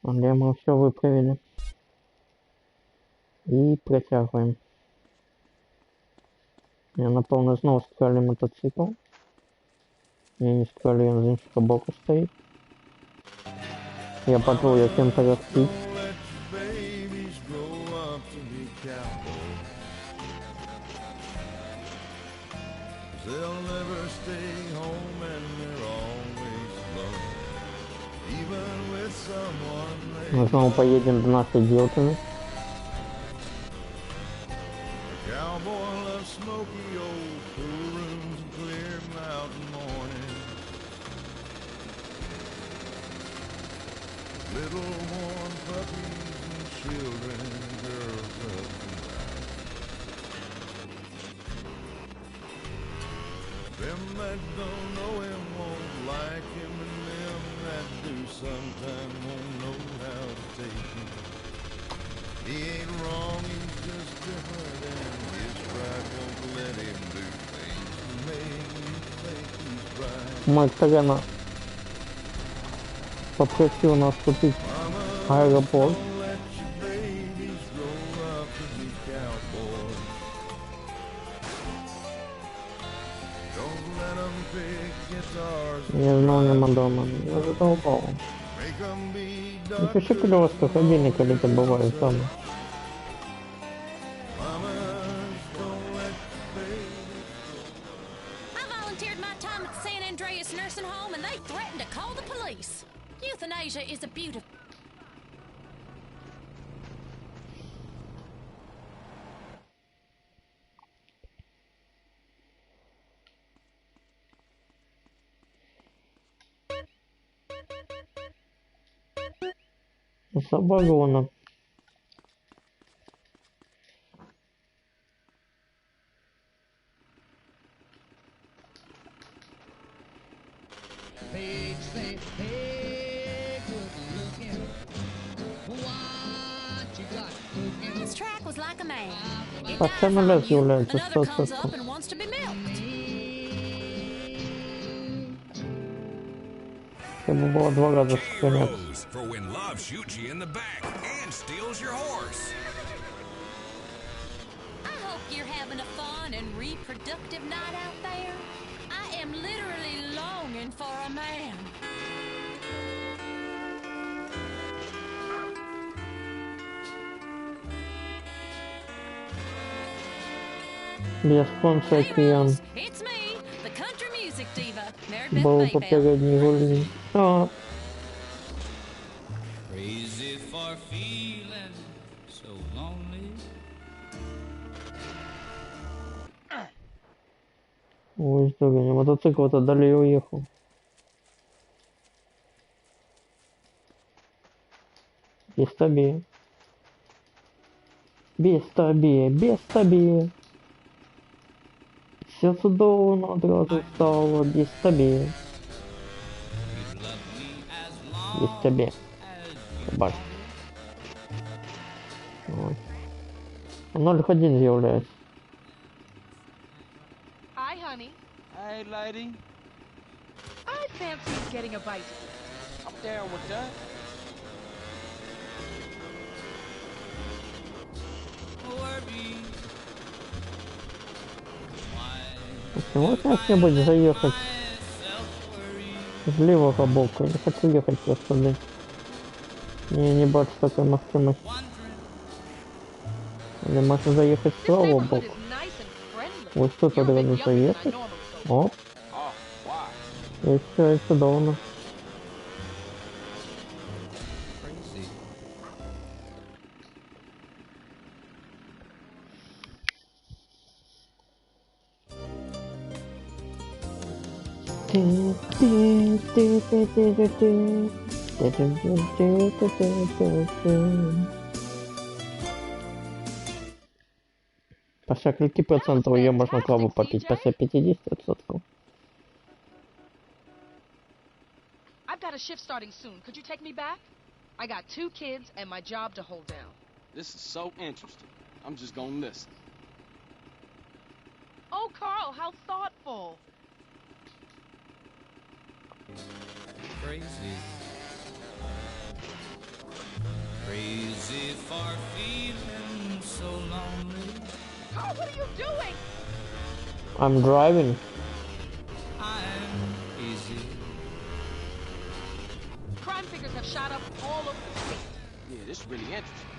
Где мы все выправили. И протягиваем. Я напевно знову скралю мотоцикл. Я не скралю, він з іншого боку стоїть. Я подвою, як він перехтить. They'll never stay home and they're always alone. Even with someone they Мы снова поедем до нашей дівчини. Cowboy loves smoky old pool rooms and clear mountain mornings. Little warm puppies and children and girls up tonight. Them that don't know him won't like him, and them that do sometimes won't know how to take him. He ain't wrong, he's just different, and his pride won't let him do things to make you think he's right. Майк Тарена попросил нас купить аэропорт. Don't let your babies grow up to be cowboys. Don't let them pick guitars and Я знал, нема дома. Я задолбал. make them be Напиши, пожалуйста, холодильник, когда ты бываешь дома. mamas. Don't let your babies. I volunteered my time at the San Andreas nursing home and they threatened to call the police. Euthanasia is a beautiful... Забагона. Pigs say, hey, good looking. What you got cooking? This track was like a man. It А died це from нуля you. з'являється Another comes 100%. up and wants to be milked. Треба було 2 рази стріляти. KOs for when love shoots you in the back and steals your horse. I hope you're having a fun and reproductive night out there. I am literally longing for a man. Без спонсора Hey, Киян Rose, it's me, the country music diva, Meredith був Maybell. попередній гулі. А, Crazy for feeling so lonely. ой, здорово. Мотоцикл-то далі уїхав. Без тобі. Без тобі, без тобі. Все чудово одразу стало, без тобі. You love me as Без long тобі. as you Бач. Ой. 0-1 з'являється. Hi, honey. Hey, lady. I fancy getting a bite. I'm down with that. worry. Why Вот как-нибудь заехать myself worry? с левого боку. Я не хочу ехать просто здесь. Не бачу такой махтимости. Или можно заехать с This правого neighborhood боку. is nice and friendly. Вот тут You're a bit одразу younger than I заехать. normally Оп, Oh, why? и все, и чудовно. Crazy. По скольки процентов ее можно клаву попить? По 50%. I've got a shift starting soon. Could you take me back? I got 2 kids and my job to hold down. This is so interesting. I'm just gonna listen. Oh, Carl, how thoughtful. Crazy. Carl, what are you doing? I'm driving. Crime figures have shot up all over the state. Yeah, this is really interesting.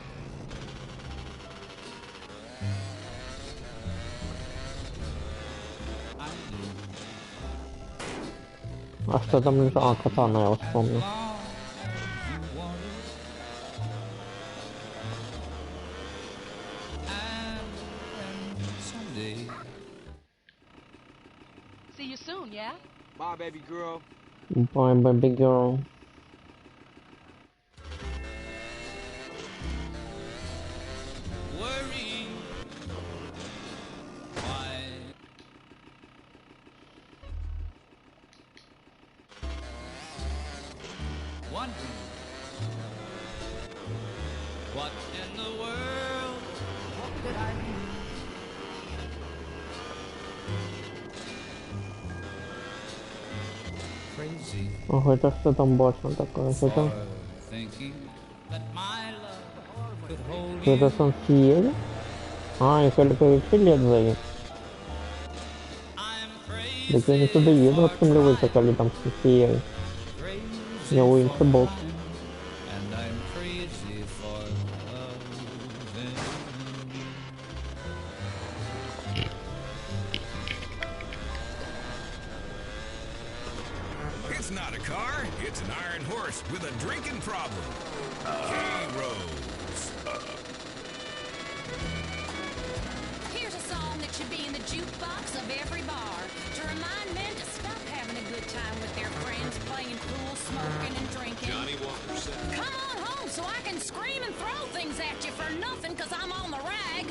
А что там лежит? А, катана, я вот вспомнил. See you soon, yeah? Bye, baby girl. Bye, baby girl. What in the world? What did I do? Crazy. Ого, это что там больше такое? Это Thinking that my love could hold что это Сан Сиери? А, и только лет за их. Так я не туда еду, от земли высокали там Сан Сиери. Я уинся бог. and I'm crazy for loving. It's not a car, it's an iron horse with a drinking problem. K-Rose. Here's a song that should be in the jukebox of every bar to remind men to stop having a good time with their friends, playing pool, smoking, and drinking. Johnny Walker said. Come on home so I can scream and throw things at you for nothing because I'm on the rag.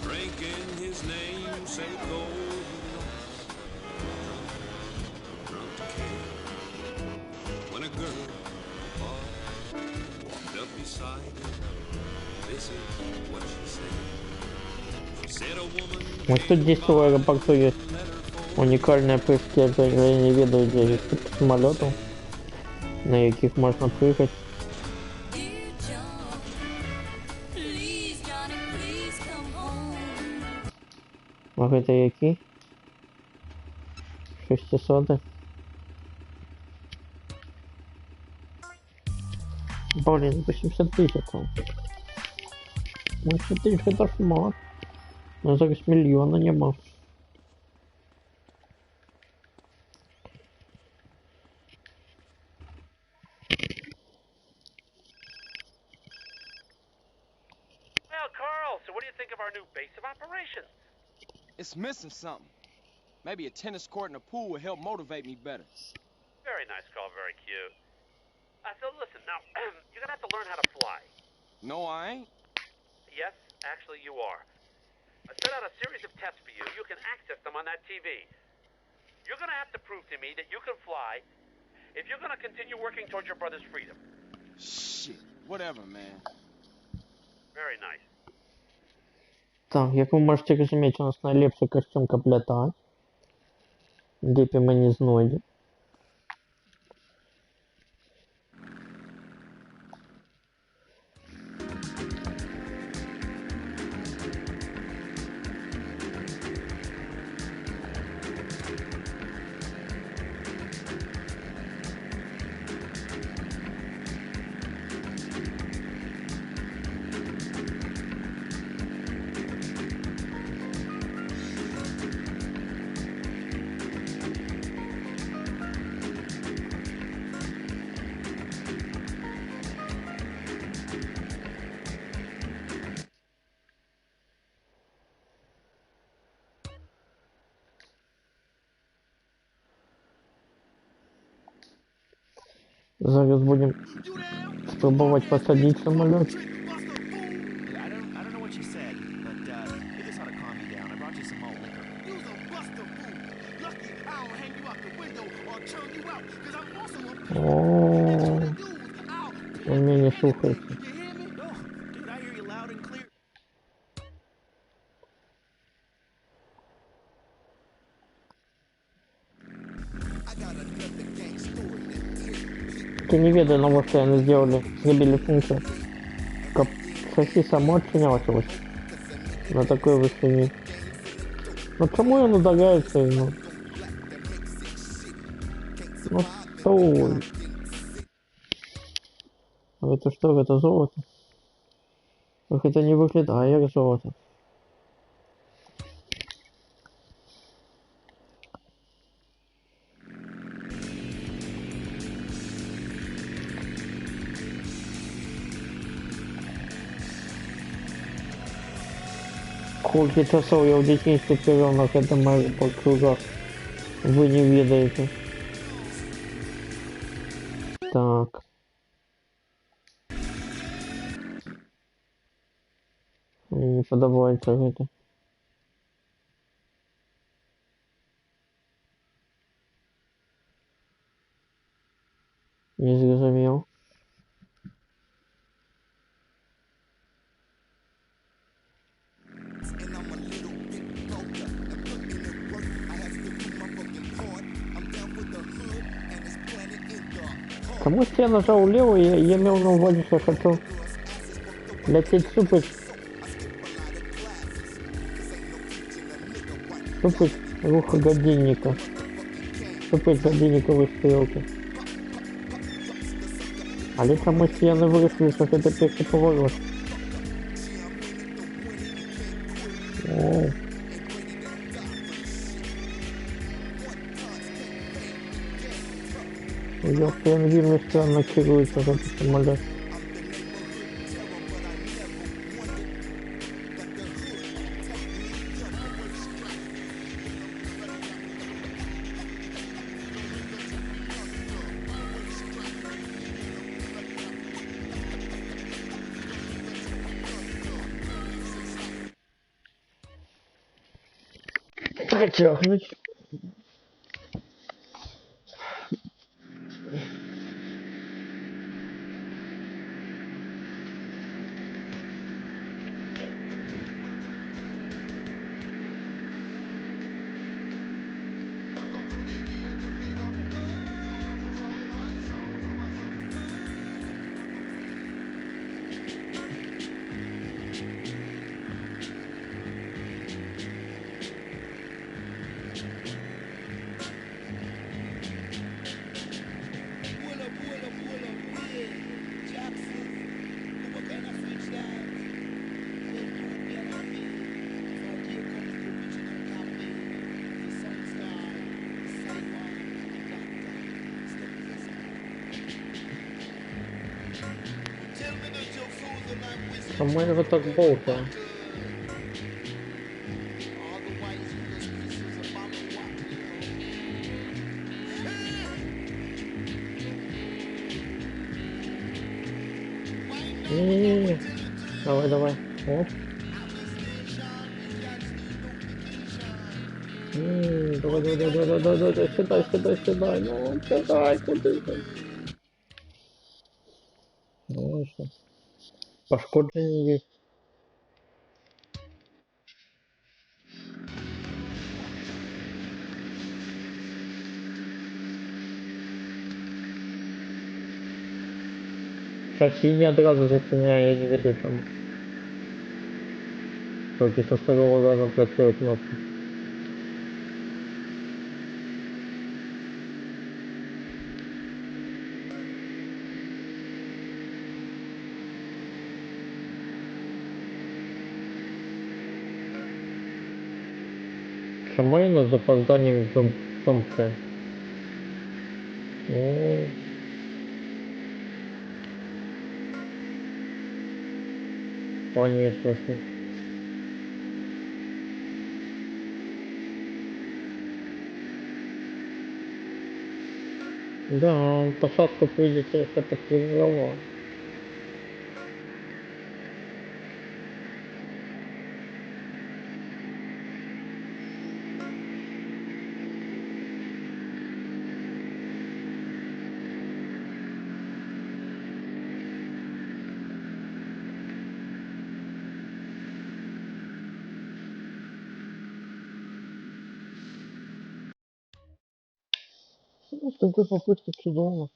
Drinking his name, say gold. Drunk to care. When a girl walked up beside him, this is what she said. She said a woman Вот тут здесь в аэропорту есть уникальные прыжки, я не ведаю, где есть типа самолетов, на яких можно прыгать. Dear John, please, Johnny, please come home. А это які? 600. Блин, 80 тысяч. 80 тысяч это шмат. Но зараз мільйона нема. Well, Carl, so what do you think of our new base of operations? It's missing something. Maybe a tennis court and a pool would help motivate me better. Very nice, Carl, very cute. So listen, now, you're gonna have to learn how to fly. No, I ain't. Yes, actually you are. I set out a series of tests for you. You can access them on that TV. You're gonna have to prove to me that you can fly if you're gonna continue working towards your brother's freedom. Shit. Whatever, man. Very nice. Так, як ви можете розуміти, у нас найліпший костюм комплектації. Діпі мені знойде. Зараз будемо спробувати посадити самоліт. I don't know what you said, but it just ought to calm you down. I brought you some malt liquor. You's a buster fool. Lucky I don't hang you out the window or turn you out, cause I'm also a pimp. Ооо, він мене слухається. No, dude, I hear you loud and clear. I got another gang story to разработчики не ведая нового, что они сделали, забили функцию. Как шасси само отчинялось на такой высоте. Ну чему он удаляется ему? Ну что? Это что, это золото? Как это не выглядит, как золото. Сколько часов я в детстве провел на этом кругах, вы не ведаете. Так. Мне не подобается это. Не зрозумел. Кому я нажал лево, я имел на увазе, что я хочу лететь супать руха годинника. Супать годинниковой стрелки. А летом мы с Яной выросли, что это первый поворот. О. Я прям вельми странно керуется этот самолет. Протягнуть. По-моему, так болта. Не-не-не. Давай, давай. Оп. Давай, давай, давай, давай, давай, давай, сюда, сюда, сюда. Ну, сюда, куда-то. Ну, что? Пошкоджение есть. Шасси не одразу заценяю, я не веду там. Только со второго раза працюю кнопку. Шамайна с запозданием в самце. О. Конечно. Да, посадку придется это тренировать. Ну, с такой попытки чудово.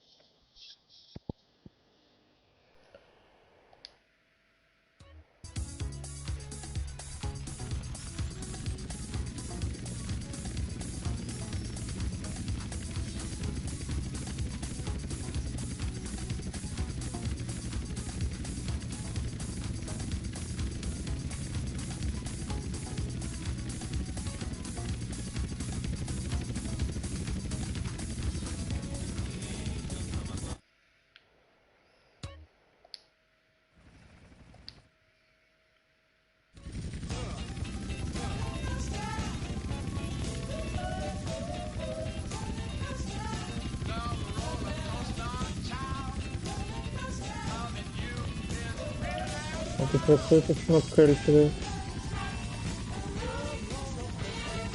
А ти працюєте кнопка L3?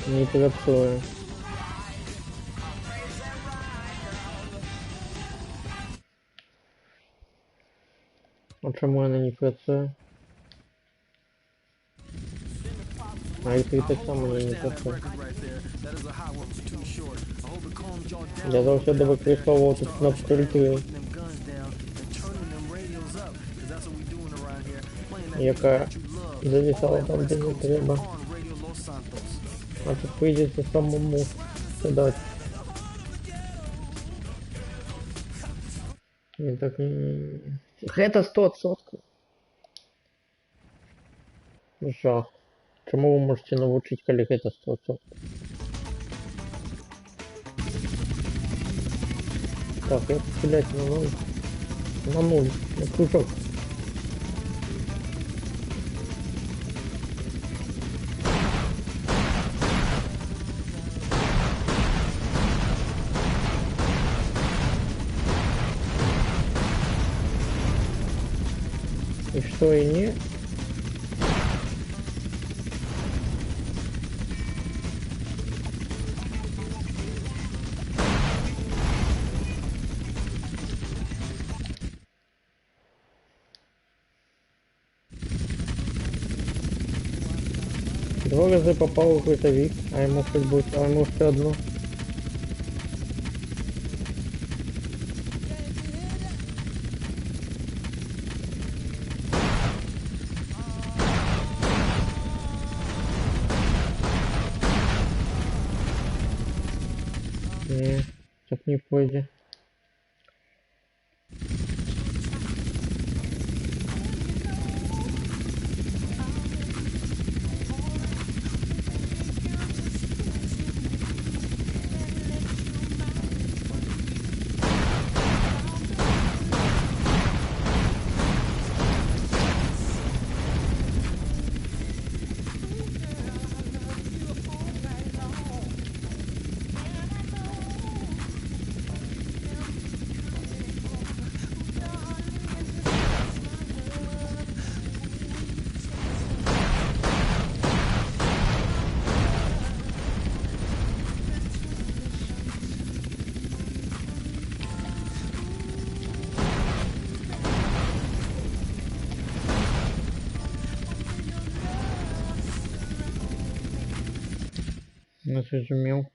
Не працює. А чому вона не працює? А L3 так само не працює. Я завжди використовував тут кнопку L3. Яка зависала там, де не треба. А тут прийдеться самому кидати. Не так не... Это 100%. Жах. Чому ви можете навчити коллег это 100%? Так, я стрелять на 0. На 0. На кружок. И что, и не? Два раза попал в грузовик, а ему хоть будет, а ему все одно. Не, так не пойдет. Нас изумил.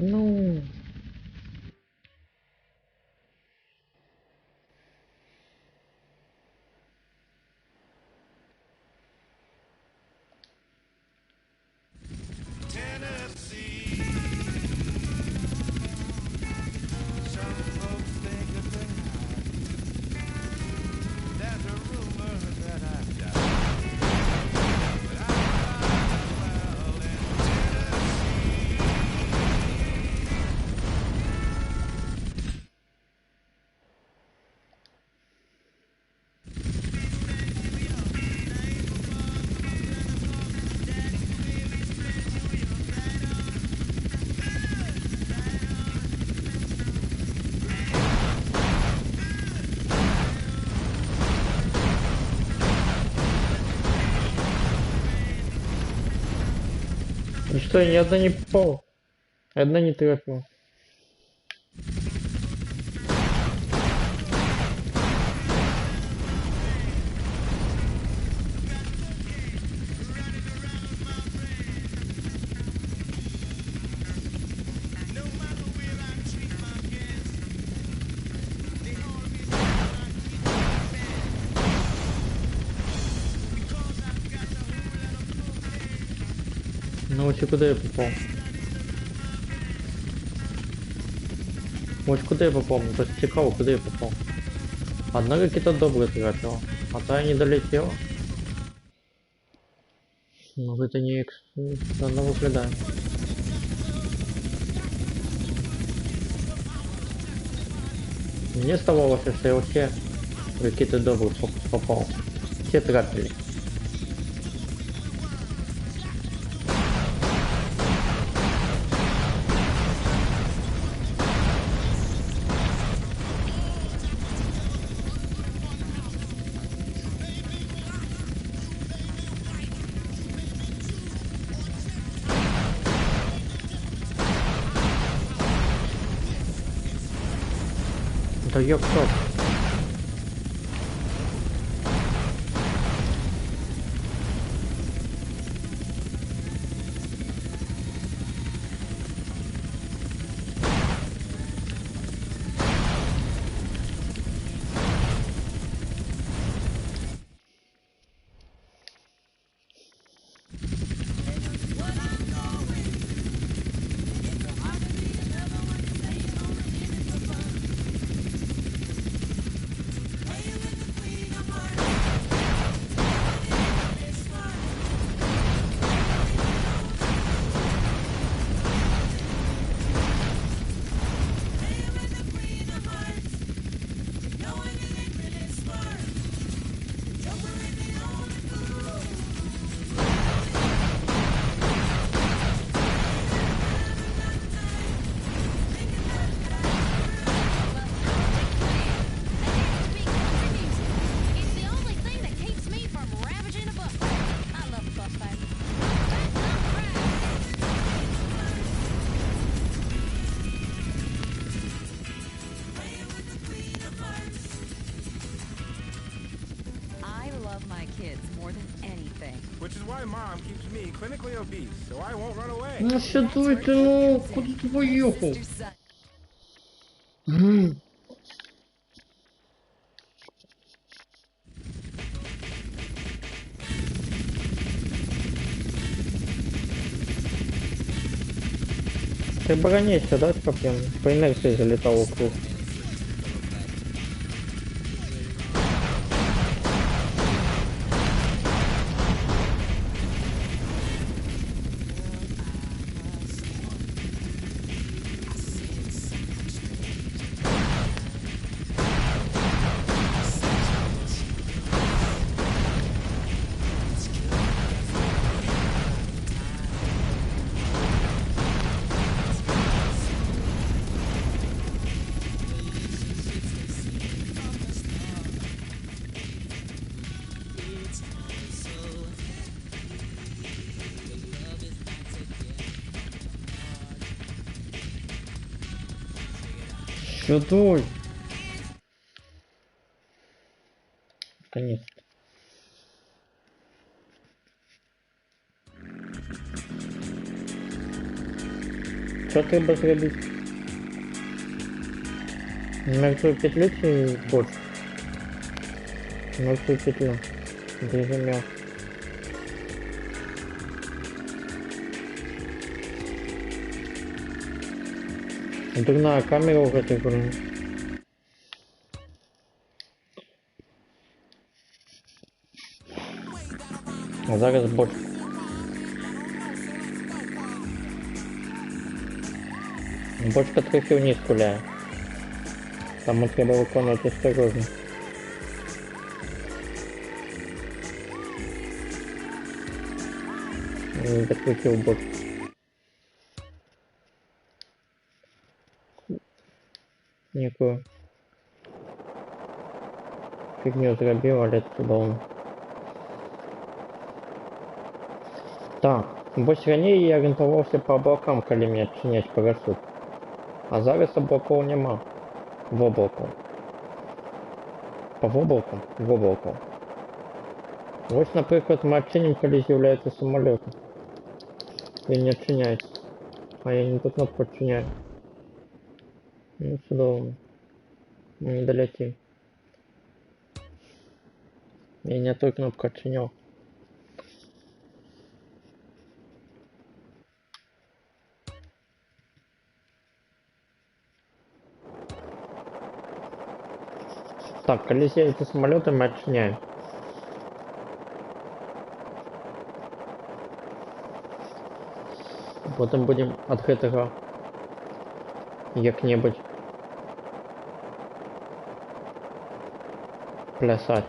Ну... И что, ни одна не попала? Одна не трефила. Ну ось і куди я попав? Ось куди я попав? Ну, просто цікаво, куди я попав. Одна ракета добре тратила, а та не долетела. Ну это не странно выглядает. Мне оставалось, что я вообще ракеты добрые попал. Все трапили. Да ёпта. It's the only thing that keeps me from ravaging a buffet. I love a buffet. I love my kids more than anything. Which is why Mom keeps me clinically obese, so I won't run away. Ну что ты, ну, куда ты поехал? Ты бронишься, да, чтоб я по инерции залетал вокруг? Сюда! Конечно. Что треба зробити? Мертвую петлю чи больше? Мертвую петлю. Зажимел. Дурная камера в этой игре. А зараз бот. Бочка трохи вниз гуляє. Там треба виконувати осторожно. Не закрутив бот. Некую фигню зробив, але чудово. Так, бо раніше я орієнтувався по облакам, коли мені відчинять парашут. А зараз облаков нема. В облаку. По облакам? В облаку. Ось, наприклад, ми відчинимо, коли з'являється самоліт. Він не відчиняється. А я не ту кнопку відчиняю. Ну, чудово. Не долетим. Я не ту кнопку відчиняв. Так, Колизей, это самолеты мы отчиняем. Потім будем от гэтага як-небудзь плясать.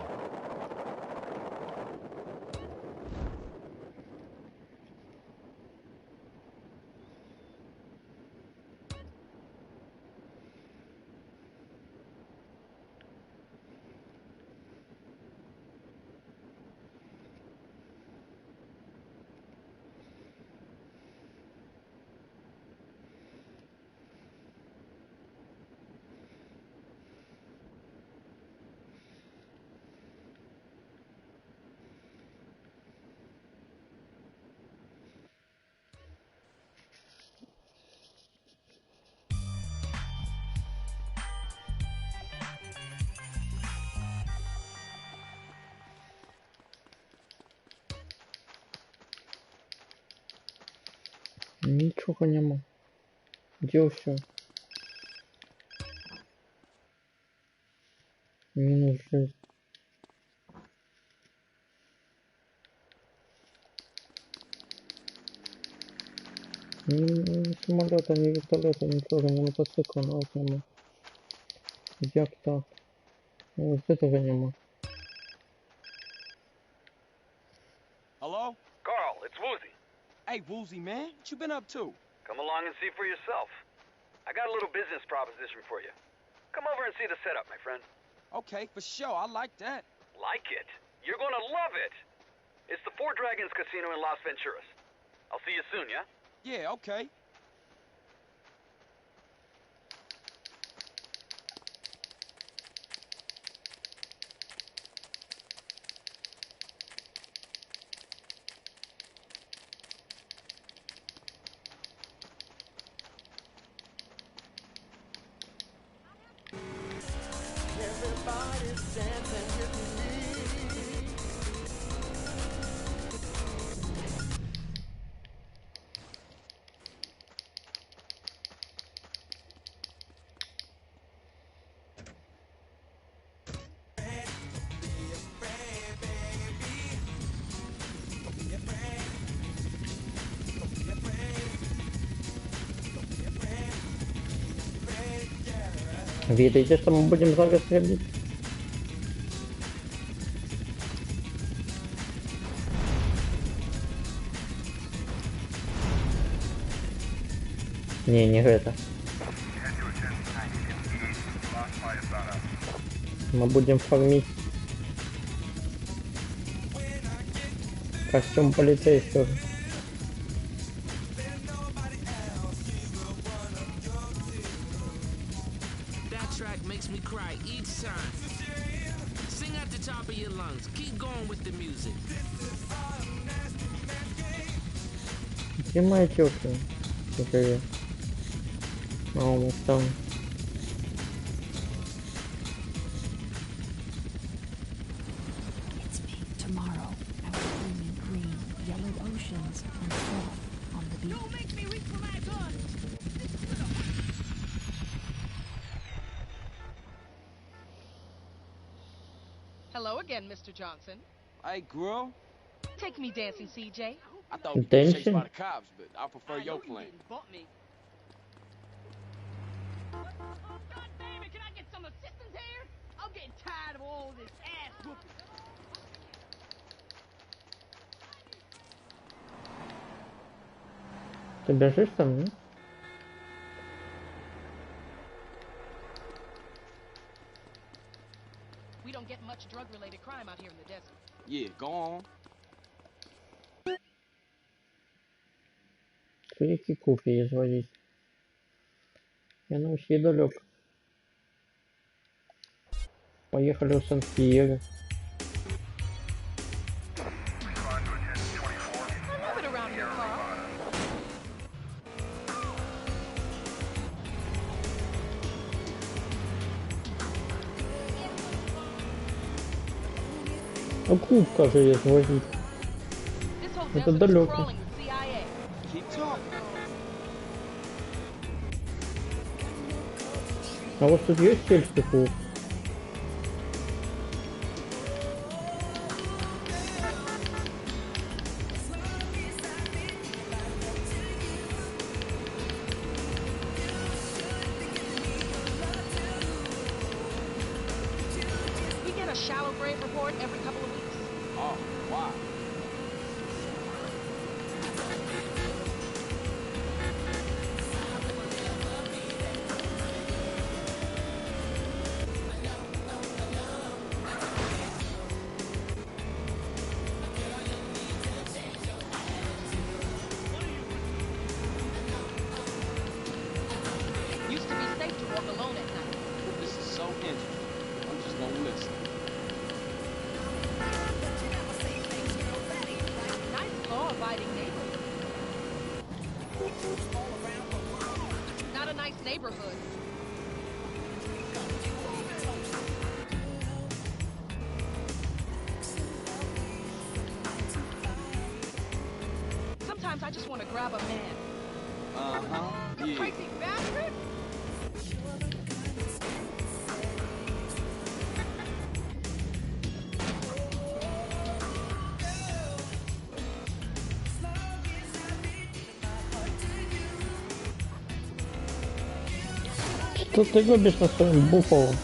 Нічого нема. Де все? Минус 6. Ни самолета, ни вертолета, ничего, ни мотоцикла, на вот нема. Як так? Вот этого нема. Hello? Carl, it's Woozy. Hey, Woozy, man. What you been up to? Come along and see for yourself. I got a little business proposition for you. Come over and see the setup, my friend. Okay, for sure. I like that. Like it? You're gonna love it. It's the Four Dragons Casino in Las Venturas. I'll see you soon, yeah? Yeah, okay. Видите, что мы будем зараз робить? Не это. Мы будем фармить костюм полицейского. Makes me cry each time. Sing at the top of your lungs. Keep going with the music. Где моя тётка? Какая? Almost done. It's me. Tomorrow, I will swim in green, yellow oceans and surf on the beach. Don't make me reach for my gun! Hello again, Mr. Johnson. Hey, girl. Take me dancing, CJ. I thought we'd get chased Dancing? by the cops, but I prefer your plan. Bought me. God damn it, can I get some assistance here? I'm getting tired of all this ass whooping. Ты бежишь там, нет? We don't get much drug-related crime out here in the desert. Yeah, go on. Які куфи є зводить? Я на усі далек. Поехали в Сан-Фиего. Move it around here, Carl. А кубка же есть возить. This whole Это desert is далеко. crawling with CIA. Keep talking. А у вас тут есть сельский клуб? report every couple of weeks. Oh, wow. Used to be safe to walk alone at night. This is so interesting. I'm just gonna listen. Nice law-abiding neighborhood. Not a nice neighborhood. Sometimes I just want to grab a man. Uh-huh. Yeah. Crazy bastard! Что ты любишь на своем буховом?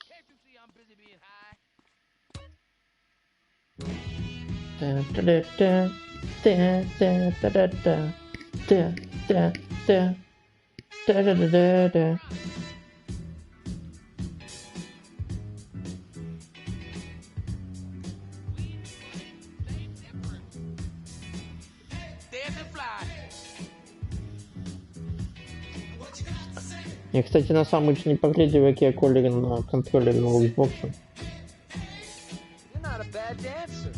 Can't you see I'm busy being high? Dance and fly. Я, кстати, на самом деле не поглядел, какие колеры на контроллере на Xbox. You're not a bad dancer.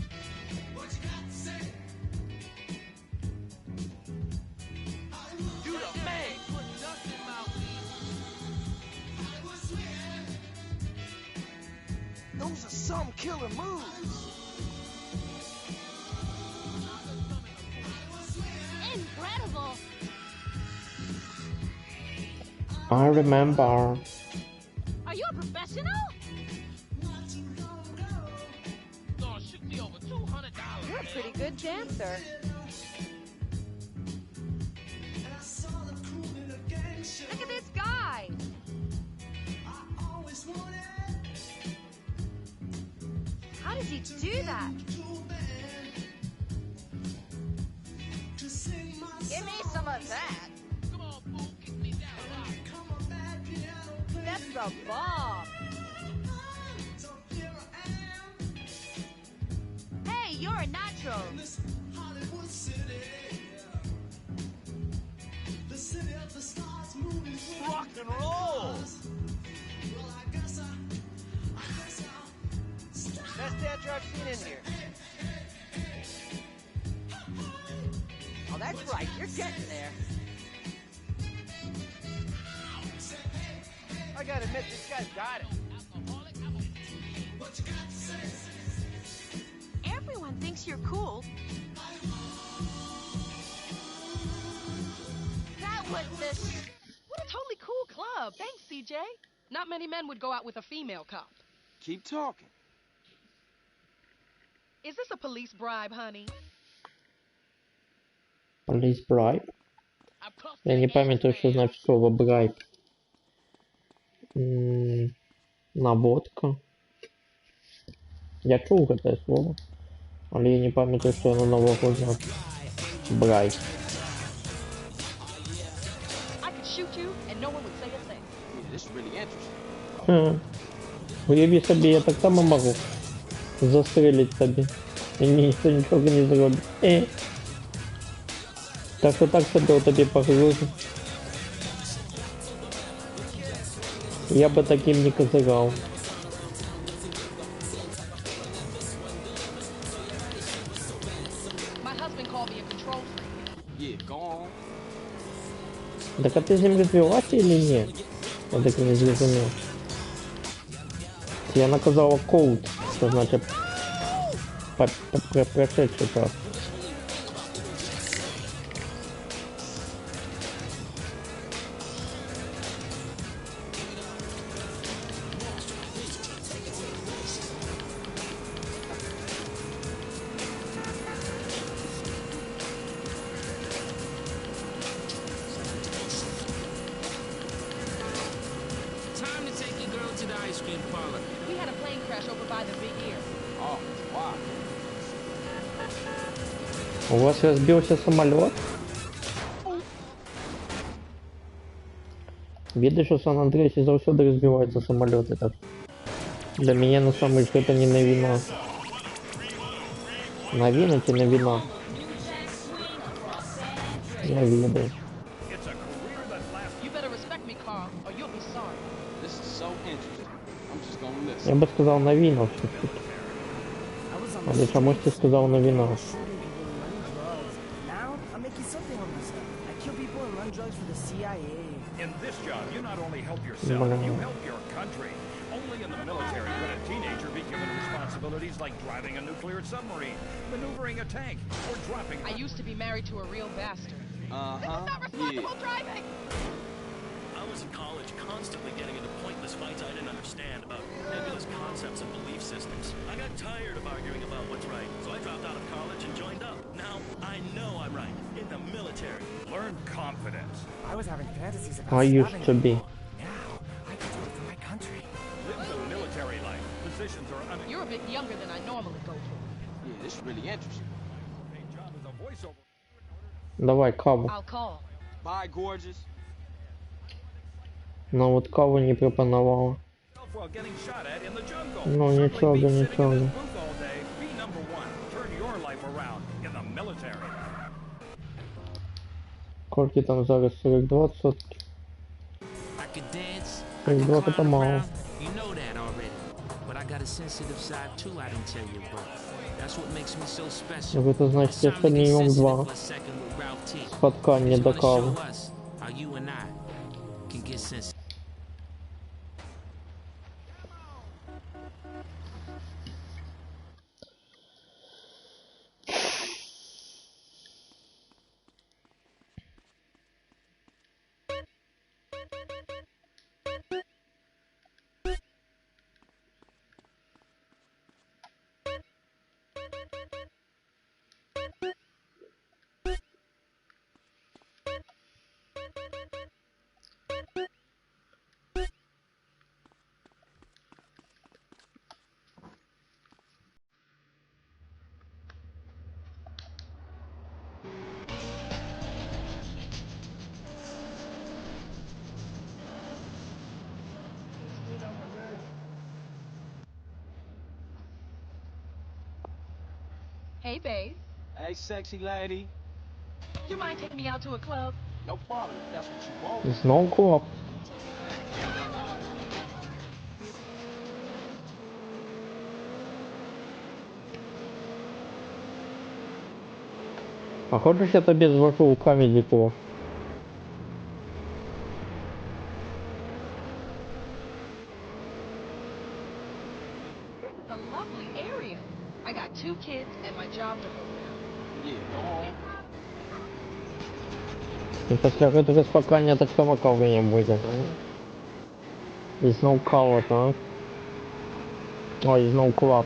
You the man. Put dust in my Those are some killer moves. Incredible! I remember. Are you a professional? gonna shoot me over $200. You're a pretty good dancer. Look at this guy! How does he do that? Give me some of that. Come on, fool, kick me down. That's the bomb. Hey, you're a natural. Rock and roll. Best dancer I've seen in here. Oh, that's right. You're getting there. I gotta admit, this guy's got it. Everyone thinks you're cool. That was this. What a totally cool club. Thanks, CJ. Not many men would go out with a female cop. Keep talking. Is this a police bribe, honey? Police bribe. Я не памятаю, что значит слово bribe. Наводка. Я чув це слово, але я не пам'ятаю, що воно нового значить. Bribe. I could shoot you and no one would say a thing. Yeah, this is really interesting. Уяви собі, я так само можу застрелити собі. І мені ніхто нічого не зробить. Так що так собі у тобі погрозу. Я би таким не козирав. My husband called me a control freak. Yeah, go on. Так а ти з ним розвивався или ні? Я так і не зрозумів. Я наказала коуд, що значить прошедший час. Impala. We had a plane crash over by the Big Ear. Oh, wow. У вас разбился самолет? Видишь, що Сан Андрейсі завсёды разбиваются самолеты, так. Для меня на самом деле это не новина. Новина чи новина? Я видел. You better respect me, Carl, or you'll be sorry. This is so interesting. I'm just gonna listen. Я бы сказал новина все-таки. А ты чомусь ты сказал новина? Now I'm making something of myself. I kill people and run drugs for the CIA. In this job, you not only help yourself, you help your country. Only in the military could a teenager be given responsibilities like driving a nuclear submarine, maneuvering a tank, or dropping... I used to be married to a real bastard. Uh-huh. This is not responsible driving! I was in college constantly getting into pointless fights I didn't understand about nebulous concepts and belief systems. I got tired of arguing about what's right, so I dropped out of college and joined up. Now I know I'm right, in the military. Learn confidence. I was having fantasies about I used to be. Now I can do it for my country. Live the military life. Positions are You're a bit younger than I normally go for. Yeah, this is really interesting. job as a voiceover. Давай каву. I'll call. Bye, gorgeous. Но вот каву не пропоновала. While getting shot at in the jungle. Ну Certainly ничего, be sitting in ничего. this booth all day. Be number one. Turn your life around in the military. Сколько там зараз? 42 сотки. I could dance, I 42 could это climb мало. around. You know that already. But I got a sensitive side too I didn't tell you about. That's what makes me so special. Ну, это значит, It's time еще to get минимум sensitive 2 for a second with Ralph T. споткания He's до gonna кавы. show us how you and I can get sensitive. Hey, babe. Hey, sexy lady. You mind taking me out to a club? No problem. If that's what you want. Знову клоп. А хочешь я тебе звожу у Comedy Club? A lovely area. I got 2 kids and my job to hold down. Yeah, go on. І після цього спокійно такого кави не буде. І знову кава, так? Ой, і знову клаб.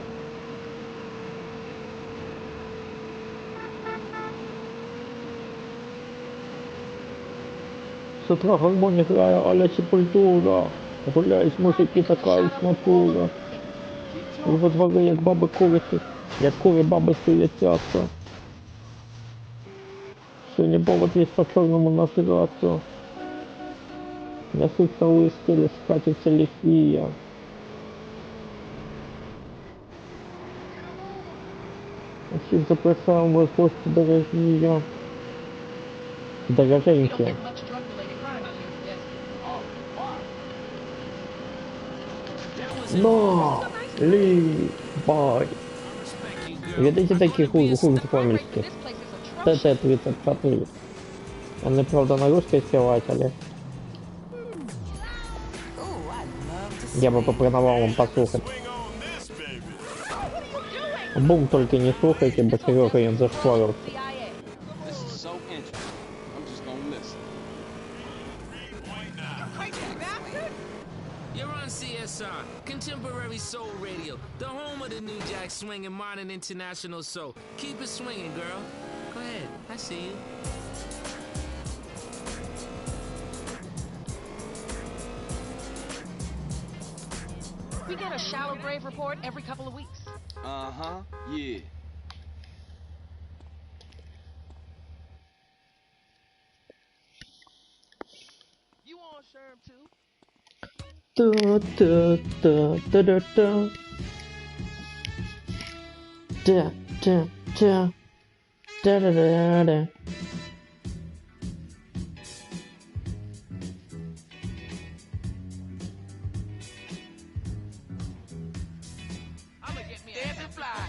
С утра гармония играю, а-ля Сепультура. Гуляюсь, мужики, такая натура. І во дворі, як баби курити, як кури баби суетяться. Сьогодні повод є по-чорному назиратися. Несуться листи, скатиться ліфія. Всіх записав в гості дорожнія. You don't Дороженькі. get much drug-related crime out here, yes? Но, ли, бай. Видите такі хуже помельки? ТТ-34. Вони, правда, на русской співають, але... Я бы попробовал вам послушать. Бум, только не слушайте, бо Серега им зашкварился. This is so interesting. I'm just gonna listen. You're on CSR, Contemporary Soul Radio, the home of the New Jack Swing and modern international soul. Keep it swinging, girl. Go ahead, I see you. We get a shallow grave report every couple of weeks. Uh-huh, yeah. You on Sherm too? Da da da da da da. Da da da. Da da da da. I'ma get me a dancing fly.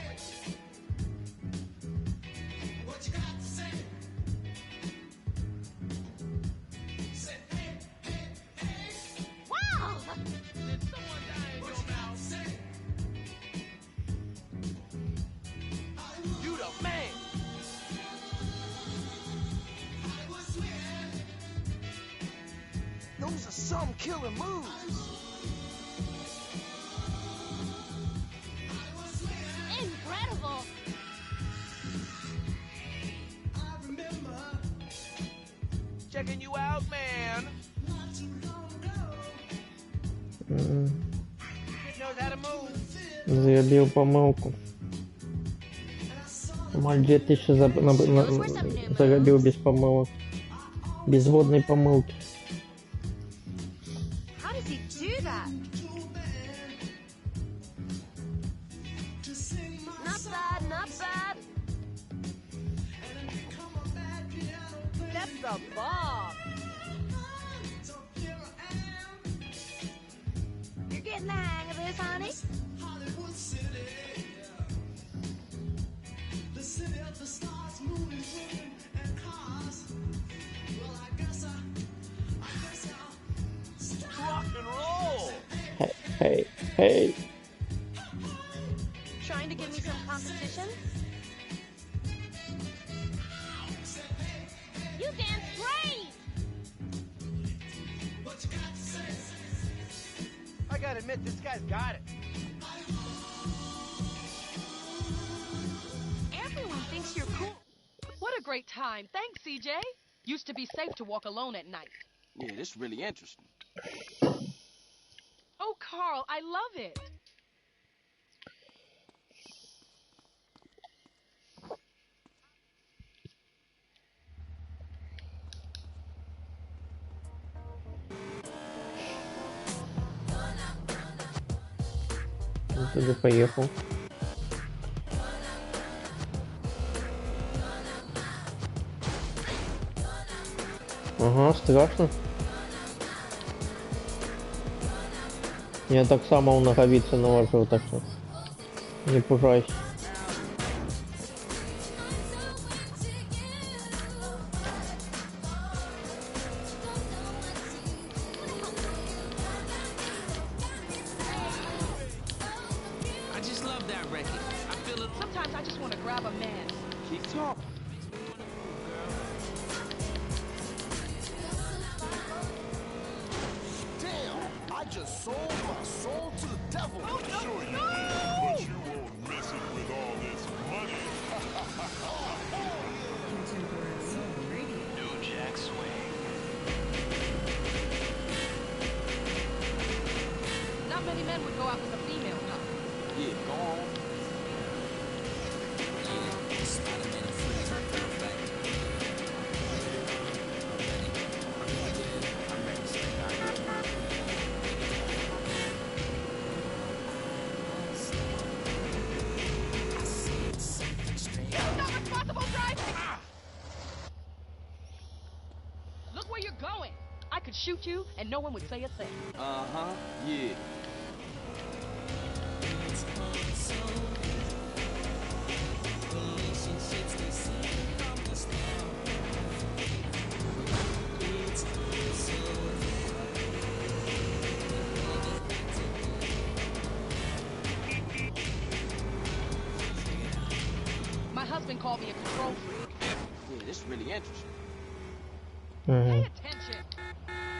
What you got to say? Say hey, hey, hey. Wow! Did someone die in your mouth? You the man. Those are some killer moves. Incredible! Checking you out, man. Kid knows how to move. Заебил помылку. Мальчик еще загубил без помылок. Без водной помылки. How does he do that? Not bad, not bad. That's the bomb. You're getting the hang of this, honey? Rock and roll. Hey, hey. Trying to give me some competition? You dance great! I gotta admit, this guy's got it. Everyone thinks you're cool. What a great time. Thanks, CJ. Used to be safe to walk alone at night. Yeah, this is really interesting. Oh, Carl, I love it. Ты же поехал. Ага, страшно. Я так само в ноговицы наложил, так что не пужайся. I just love that record. I feel it. Sometimes I just want to grab a man. Keep talking. Damn, I just sold my soul to the devil. Oh, no, Sure you no! did, but you won't miss it with all this money. New Jack Swing. Not many men would go out with a female, huh? Yeah, go on. Not responsible driving! Look where you're going. I could shoot you and no one would say a thing. Uh-huh, yeah. My husband called me a control freak. Yeah, this is really interesting. Pay attention.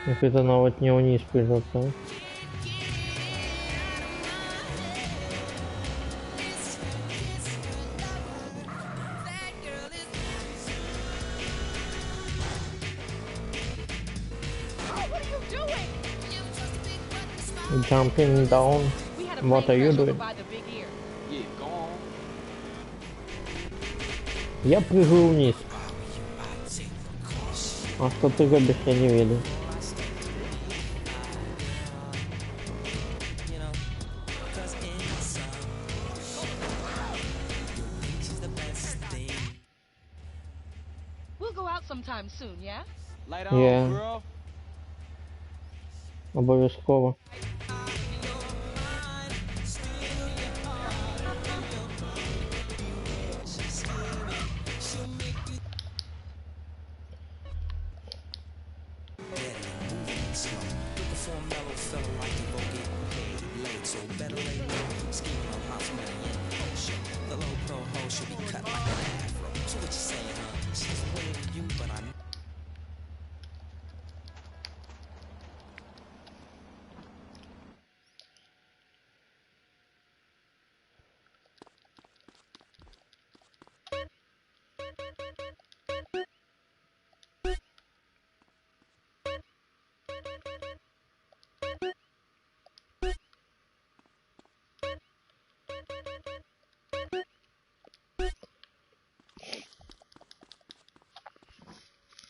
If это навіть не вниз прижаться. Oh, what are you doing? Jumping down. We had a What are you plane crash over doing? by the big ear. Yeah, go on. Я прыгаю вниз. А что ты робишь, я не видел. We'll go out sometime soon, yeah? Later Yeah. on, girl. Обовязково.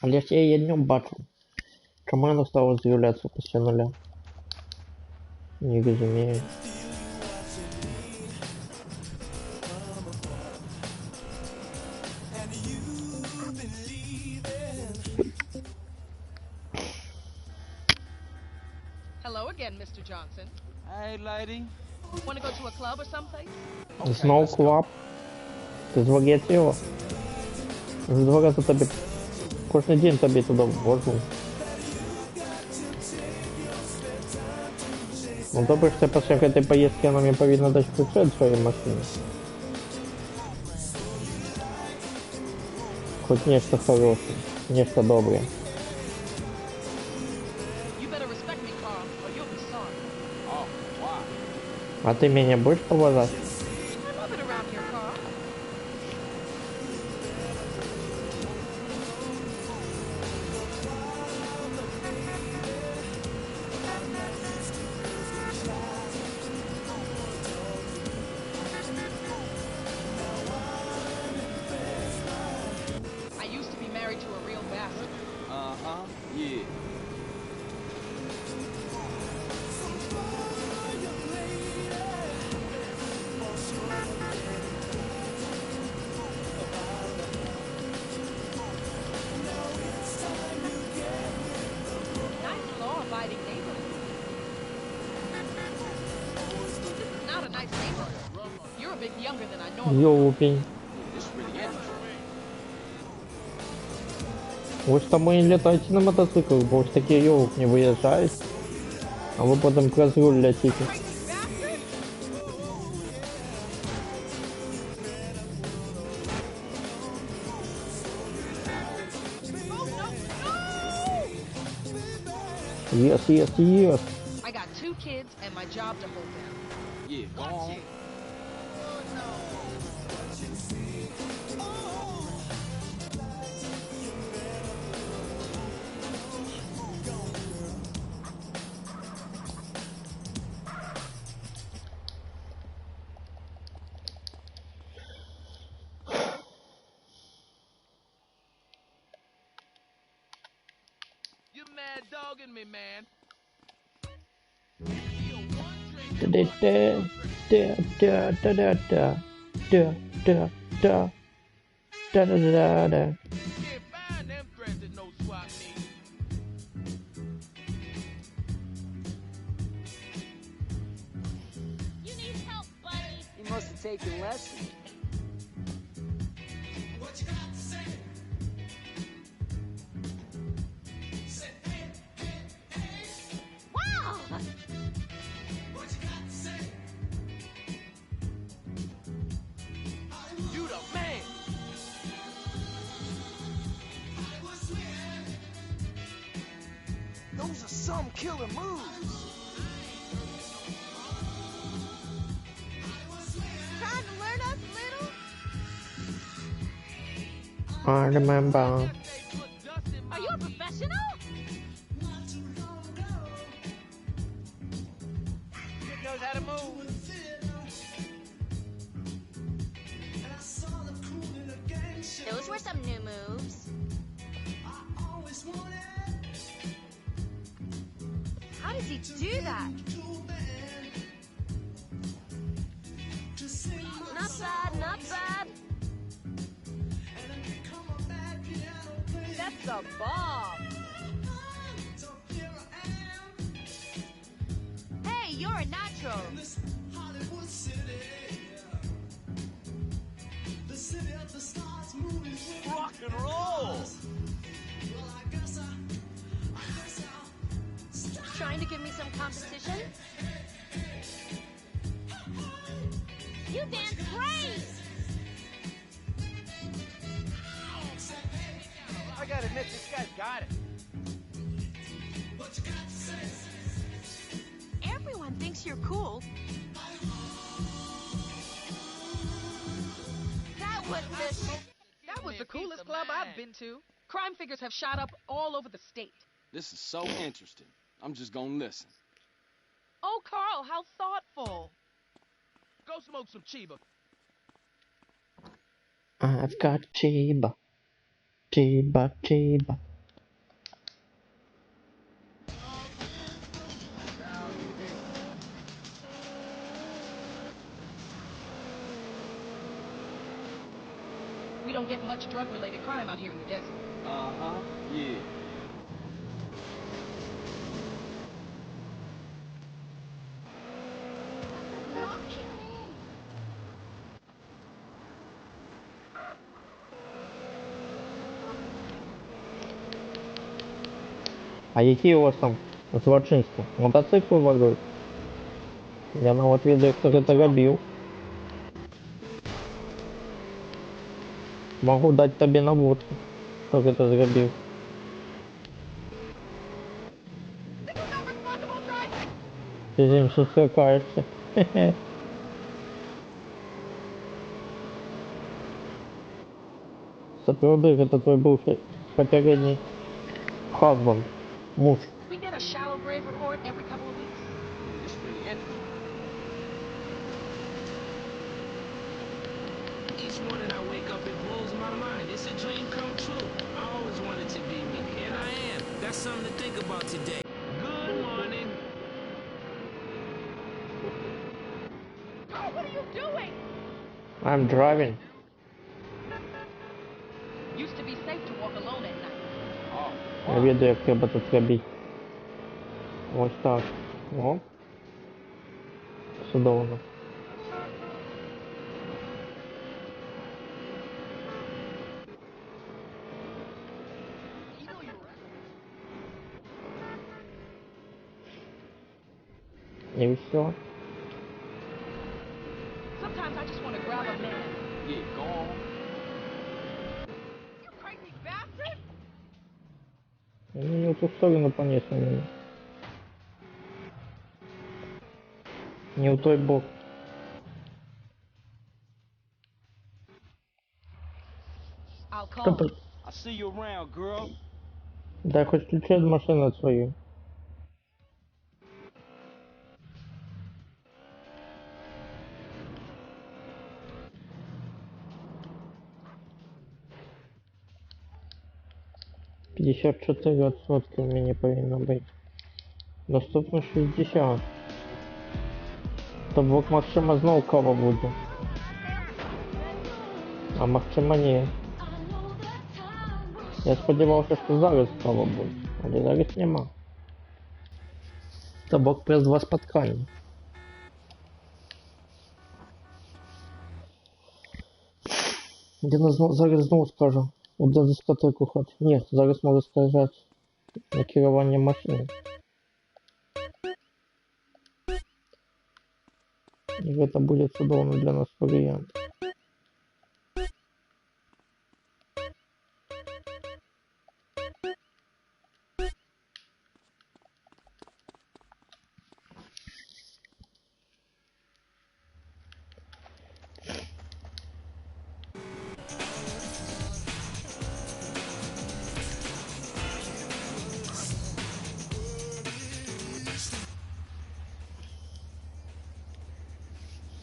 Але ж я її днем бачу. Чому вона стала з'являтися після нуля? Не розумію. Hello again, Mr. Johnson. Hey, lady. Want to go to a club or someplace? Знов клаб. Ти звагець його. Вже 2 рази тобі... Кожен день тобі туди ввожу. Ну добре, що після цієї поїздки вона мені повинна дати ключі від своєї машини. Хоч нечто хороше, нечто добре. You better respect me, Carl, or you'll be sorry. Oh, wow. А ти мене будеш поважати? I'm up and around here, Carl. I used to be married to a real bastard. Uh-huh, yeah. Nice law-abiding neighborhood. This is not a nice neighborhood. You're a bit younger than I know. Йолупень. This really interesting. Ви ж там і літаєте на мотоциклах, бо ж такі йолуп не виїжджають. А ви потім крізь руль летите. Yes, yes, yes. I got 2 kids and my job to hold down. Yeah, go on. You're mad dogging me, man. Can't find them friends that no swap me. You need help, buddy. You must have taken lessons. What you got to say? Wow! What you got to say? You the man. Those are some killer moves. Trying to learn us a little? I remember. Are you a professional? Kid knows how to move. How does he do that? Not bad, not bad. That's a bomb. Hey, you're a natural. Rock and roll! Trying to give me some competition? You dance great! I gotta admit, this guy's got it. Everyone thinks you're cool. That was the coolest club I've been to. Crime figures have shot up all over the state. This is so interesting. I'm just gonna listen. Oh, Carl, how thoughtful. Go smoke some Chiba. I've got Chiba. Chiba, Chiba. We don't get much drug-related crime out here in the desert. Uh-huh, yeah. А які у вас там злочинства? Мотоцикли ворують? Я навіть відео, хто це робив. Могу дать тобі наводку, хто це зробив. Ти з ним сустрікаєшся. Хе-хе. Сопроводив, это твой бывший попередний husband, муж. We get a shallow grave report every couple of weeks. It's pretty interesting. Each morning I wake up, it blows my mind. It's a dream come true. I always wanted to be me, and I am. That's something to think about today. Good morning. Oh, what are you doing? I'm driving. Used to be safe to walk alone at night. Я веду, як треба тут робити. Ось так. О. Судовно. І все. Sometimes I just want to grab a man. Yeah, go on. You crazy bastard! Они не в ту сторону понесли меня. Не в той бок. I'll Кто call. тут? I'll see you around, girl. Дай хоть ключи от машины свою. %54 у меня повинно быть. Доступно 60. То бок Максима знал, кого буде. А Максима ні. Я сподівався, що зараз кого буде. Але зараз нема. То бок без два споткання. Я зараз знову скажу. Де дискотеку хоч. Ні, зараз можу сказати на керування машини. И это будет удобно для нас вариант.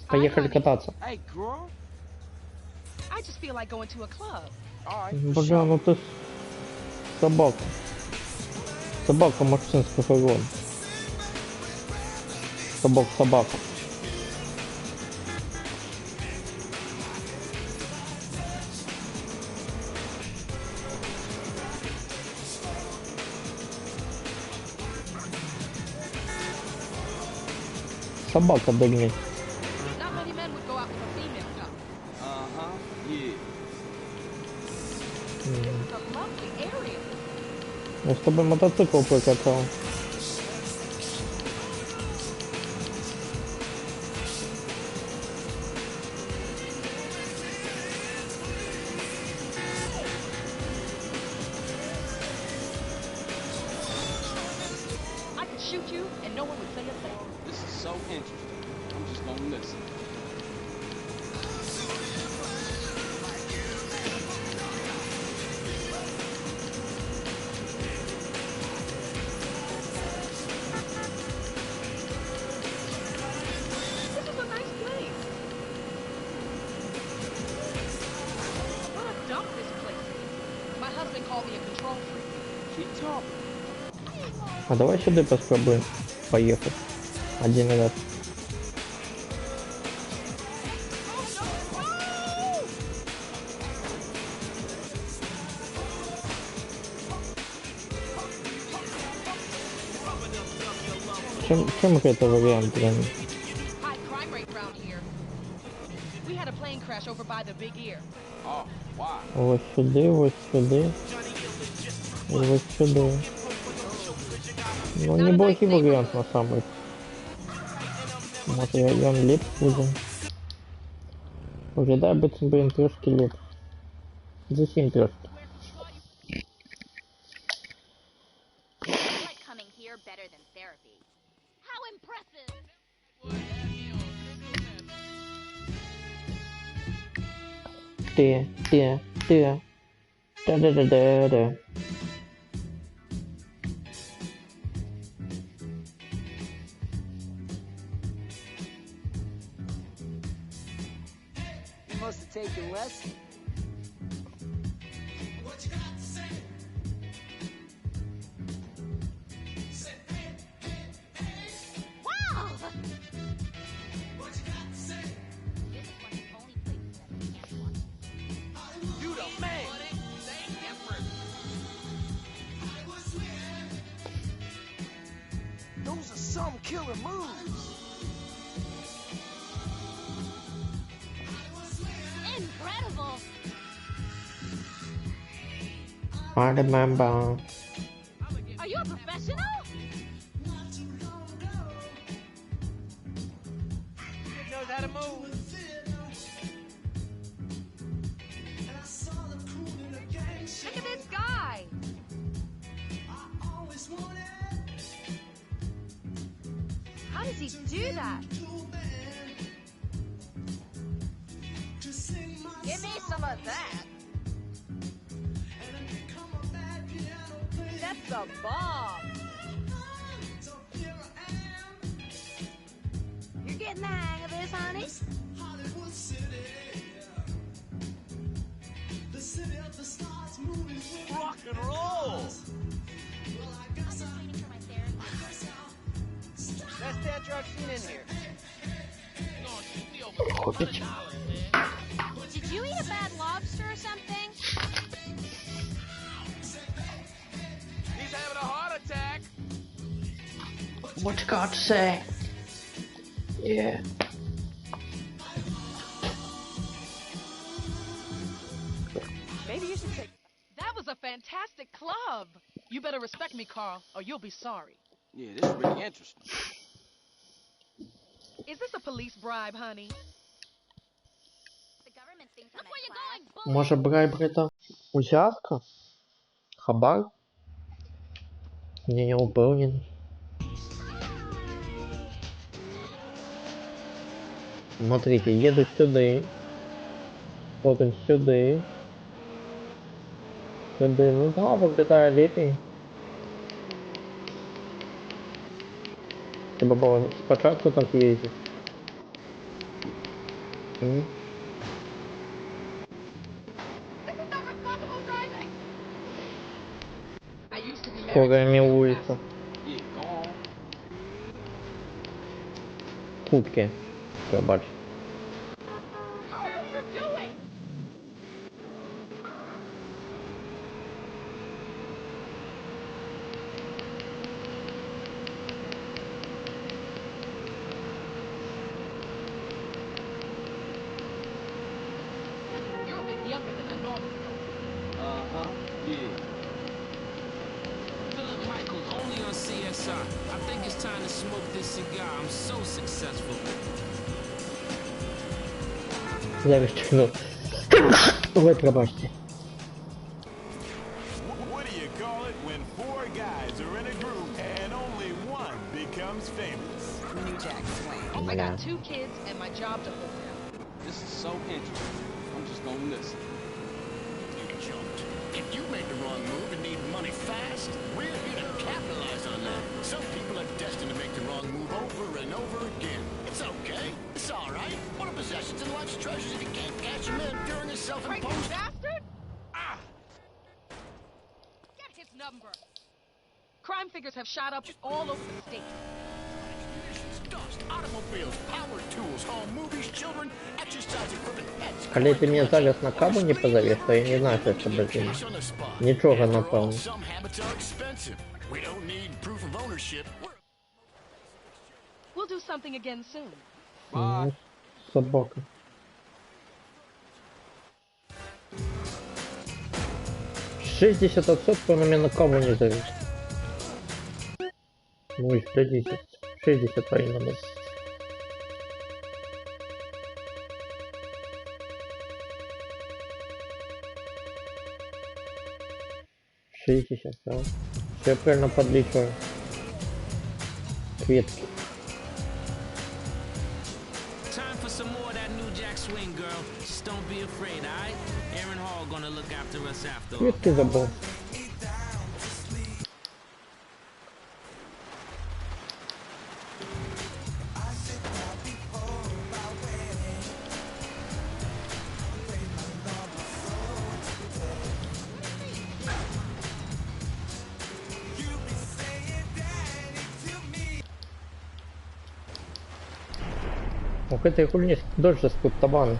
Поехали кататься. Hey, girl. I just feel like going to a club. Бля, ну ты собака. Собака мужчинского рода. собака. Собака догнать. Not many men would go out with a female cub. Uh-huh, yeah. This is a lovely area. Я с тобой мотоцикл прокатал. I could shoot you and no one would say a thing. This is so interesting. I'm just gonna listen. This is a nice place. What a dump this place is. My husband called me a control freak. Keep talking. А давай сюда попробуем поехать. Один раз. Чем это вариант, блин? High crime rate around here. We had a plane crash over by the Big Ear. Oh, why? Вот сюда, вот сюда. И вот сюда. Ну, неплохий вариант на самый. Вот район лип будем. Виглядає би це, блин, трошки лип. Зовсім трошки. Like coming here better than therapy. How impressive! Да-да-да-да-да. You must have taken lessons. Wow! You the man. Those are some killer moves. Incredible! I remember. Are you a professional? Kid knows how to move. Look at this guy. How does he do that? Give me some of that. That's a bomb. You're getting the hang of this, honey? Rock and roll. Best dad truck seen in here. Did you eat a bad lobster or something? He's having a heart attack. What God say? Yeah. Maybe you should take. That was a fantastic club. You better respect me, Carl, or you'll be sorry. Yeah, this is really interesting. Is this a police bribe, honey? The government thinks I'm where you going, Може брать это взятка? Хабар? Я не уверен. Смотрите, еду сюда. Потом сюда. Сюда. Ну да, выглядає ліпій. Треба було спочатку так їздити. I used to be married. Программируется. Yeah, go on. Кубки. Що бачиш? You're a bit younger than I normally know. Uh-huh, yeah. Philip Michaels, only on CSI. I think it's time to smoke this cigar. I'm so successful. Зараз чекну. Ой, пробачте. What do you call it when four guys are in a group and only one becomes famous? New Jack Swing. I got 2 kids and my job to hold down. This is so interesting. I'm just gonna listen. You jumped. If you made the wrong move and need money fast, we're here to capitalize on that. Some people are destined to make the wrong move over and over again. It's okay. It's all right. What are possessions and life's treasures if you can't cash them in during a self-imposed... Bastard! Get his number. Crime figures have shot up all over the state. Dust, automobiles, power tools, home movies, children, exercise equipment, pets... Коли ти мене зараз на каву не позовеш, то я не знаю, що це буде. Нічого, напевно. Some habits are expensive. We don't need proof of ownership. We'll do something again soon. Ну, собака. $60 по мене на каву не зовеш. Ну и 110. 60 именно. Сейчас, да. Все правильно подлечиваю. Кветки. Time for some more of that New Jack Swing, girl. Just don't be afraid, alright? Aaron Hall gonna look after us after all. Кветки забыл. Ух, этой хуйни дольше спут табан.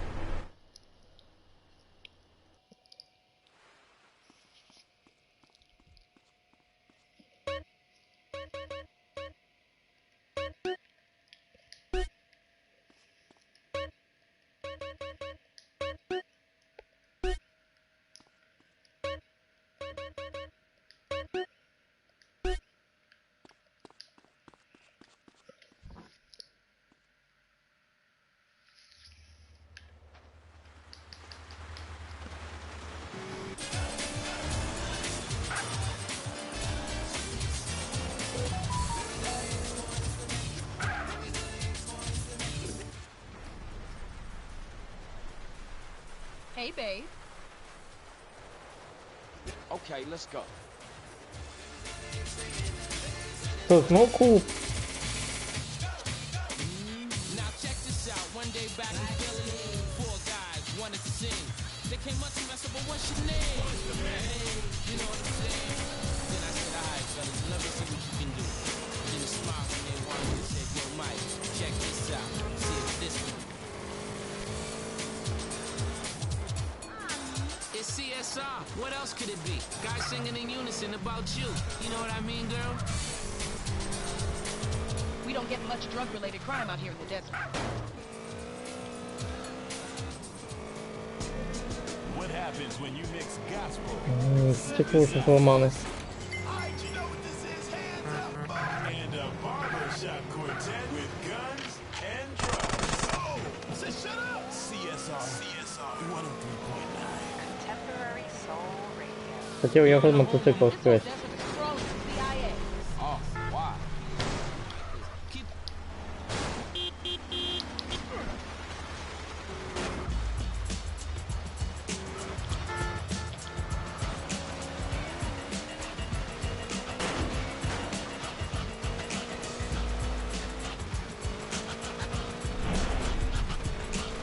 Hey, babe. Okay, let's go. Тут, ну куб. Now check this out. One day back in Philly, 4 guys wanted to sing. They came up to me, I said, but what's your name? You know what I'm saying? Then I said, alright, fellas, let me see what you can do. Then they smiled when they wanted and said, yo, Mike, check this out. See if this one. It's CSR. What else could it be? Guys singing in unison about you. You know what I mean, girl? We don't get much drug-related crime out here in the desert. What happens when you mix gospel? Стеклышки сломаны. And a barbershop quartet with guns and drugs. Oh, say shut up! CSR 103.9. Contemporary Soul Radio. Хотел я хоть мотоцикл устроить. Oh, why?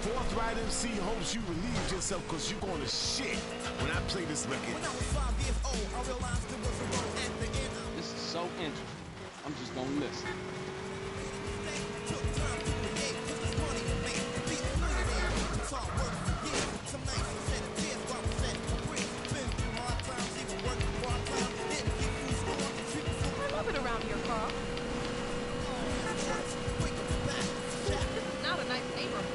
Forthright MC hopes you relieve yourself cause you gonna shit when I play this record. When I was 5 years old, I realized there was a road at the end. This is so interesting. I'm just gonna listen. Took time to carpet around here, Carl. This is not a nice neighborhood.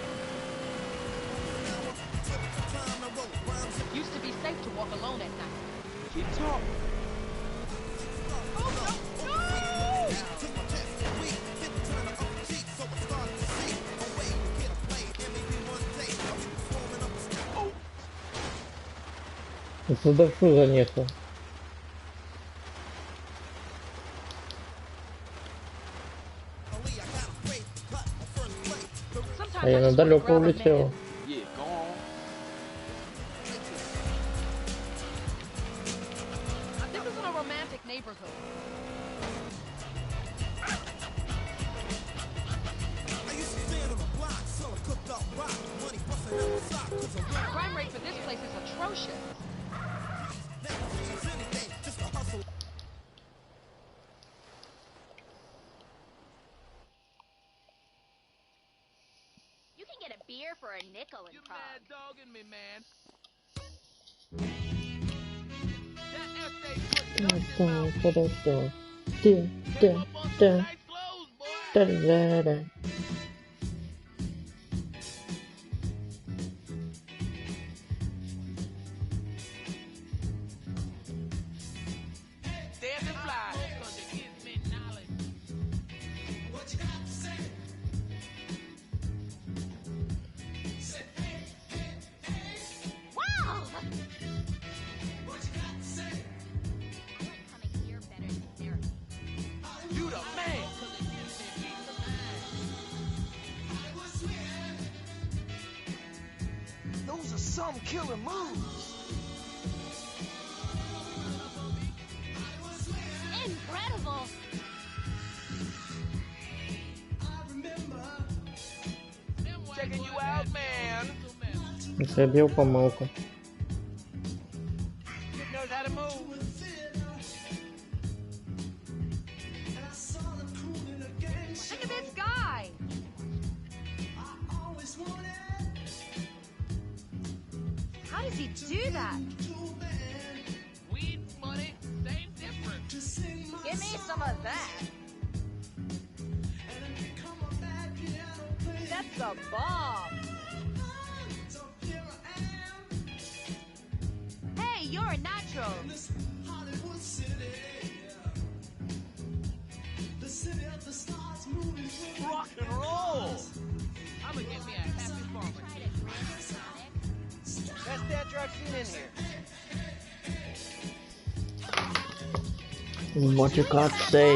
Used to be safe to walk alone at night. Keep talking. Задохну за нету. А я надалеко улетел. Yeah, go on. This isn't a romantic neighborhood. Crime rate for this place is atrocious. You can get a beer for a nickel in Prague. Mad dogging me, man. Stand and fly, because it gives me knowledge. What you got to say? Say, hey, hey, hey. Wow! What you got to say? I like coming here better than therapy. You the man. Those are some killer moves. Incredible! Checking you out, man. Забил помылку. Kid knows how to move. Look at this guy. How does he do that? Weed, money, same difference. Give me some of that. That's a bomb. Hey, you're a natural. Rock and roll. I'm gonna get me a happy farmer. Best dad drug scene in here. What you got to say?